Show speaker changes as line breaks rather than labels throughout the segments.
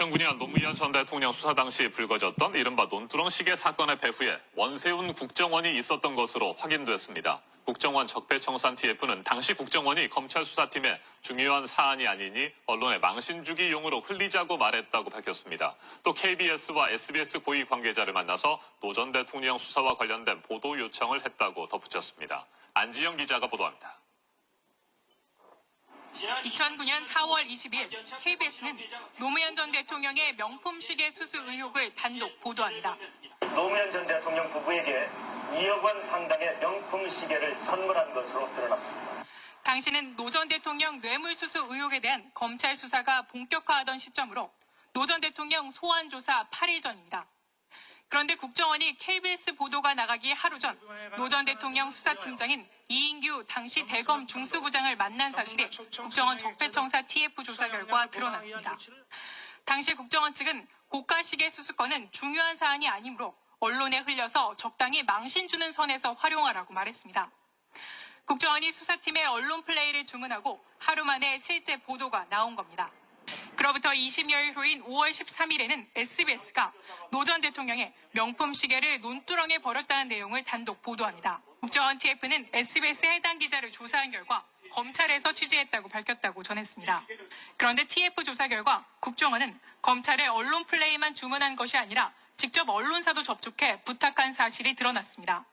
2009년 노무현 전 대통령 수사 당시 불거졌던 이른바 논두렁 시계 사건의 배후에 원세훈 국정원이 있었던 것으로 확인됐습니다. 국정원 적폐청산 TF는 당시 국정원이 검찰 수사팀의 중요한 사안이 아니니 언론에 망신 주기 용으로 흘리자고 말했다고 밝혔습니다. 또 KBS와 SBS 고위 관계자를 만나서 노 전 대통령 수사와 관련된 보도 요청을 했다고 덧붙였습니다. 안지영 기자가 보도합니다.
2009년 4월 20일 KBS는 노무현 전 대통령의 명품 시계 수수 의혹을 단독 보도합니다.
노무현 전 대통령 부부에게 2억 원 상당의 명품 시계를 선물한 것으로 드러났습니다.
당시는 노 전 대통령 뇌물수수 의혹에 대한 검찰 수사가 본격화하던 시점으로 노 전 대통령 소환 조사 8일 전입니다. 그런데 국정원이 KBS 보도가 나가기 하루 전 노 전 대통령 수사팀장인 이인규 당시 대검 중수부장을 만난 사실이 국정원 적폐청사 TF 조사 결과 드러났습니다. 당시 국정원 측은 고가 시계 수수권은 중요한 사안이 아니므로 언론에 흘려서 적당히 망신 주는 선에서 활용하라고 말했습니다. 국정원이 수사팀의 언론 플레이를 주문하고 하루 만에 실제 보도가 나온 겁니다. 그로부터 20여일 후인 5월 13일에는 SBS가 노 전 대통령의 명품 시계를 논두렁에 버렸다는 내용을 단독 보도합니다. 국정원 TF는 SBS 해당 기자를 조사한 결과 검찰에서 취재했다고 밝혔다고 전했습니다. 그런데 TF 조사 결과 국정원은 검찰의 언론 플레이만 주문한 것이 아니라 직접 언론사도 접촉해 부탁한 사실이 드러났습니다.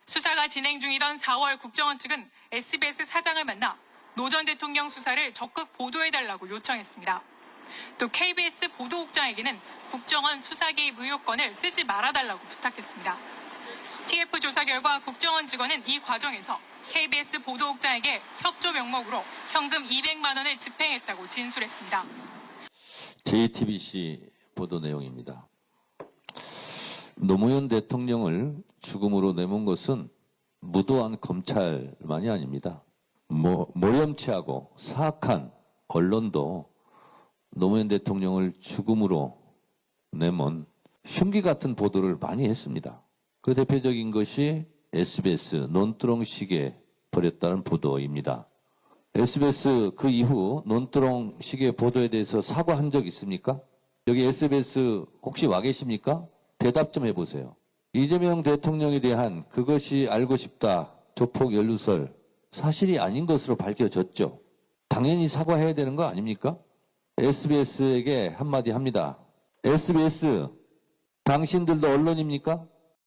수사가 진행 중이던 4월 국정원 측은 SBS 사장을 만나 노 전 대통령 수사를 적극 보도해달라고 요청했습니다. 또 KBS 보도국장에게는 국정원 수사 개입 의혹권을 쓰지 말아달라고 부탁했습니다. TF 조사 결과 국정원 직원은 이 과정에서 KBS 보도국장에게 협조 명목으로 현금 200만 원을 집행했다고 진술했습니다.
JTBC 보도 내용입니다. 노무현 대통령을 죽음으로 내몬 것은 무도한 검찰만이 아닙니다. 모렴치하고 사악한 언론도 노무현 대통령을 죽음으로 내몬 흉기 같은 보도를 많이 했습니다. 그 대표적인 것이 SBS 논두렁 시계 버렸다는 보도입니다. SBS 그 이후 논두렁 시계 보도에 대해서 사과한 적 있습니까? 여기 SBS 혹시 와 계십니까? 대답 좀 해보세요. 이재명 대통령에 대한 그것이 알고 싶다 조폭 연루설 사실이 아닌 것으로 밝혀졌죠. 당연히 사과해야 되는 거 아닙니까? SBS에게 한마디 합니다. SBS, 당신들도 언론입니까?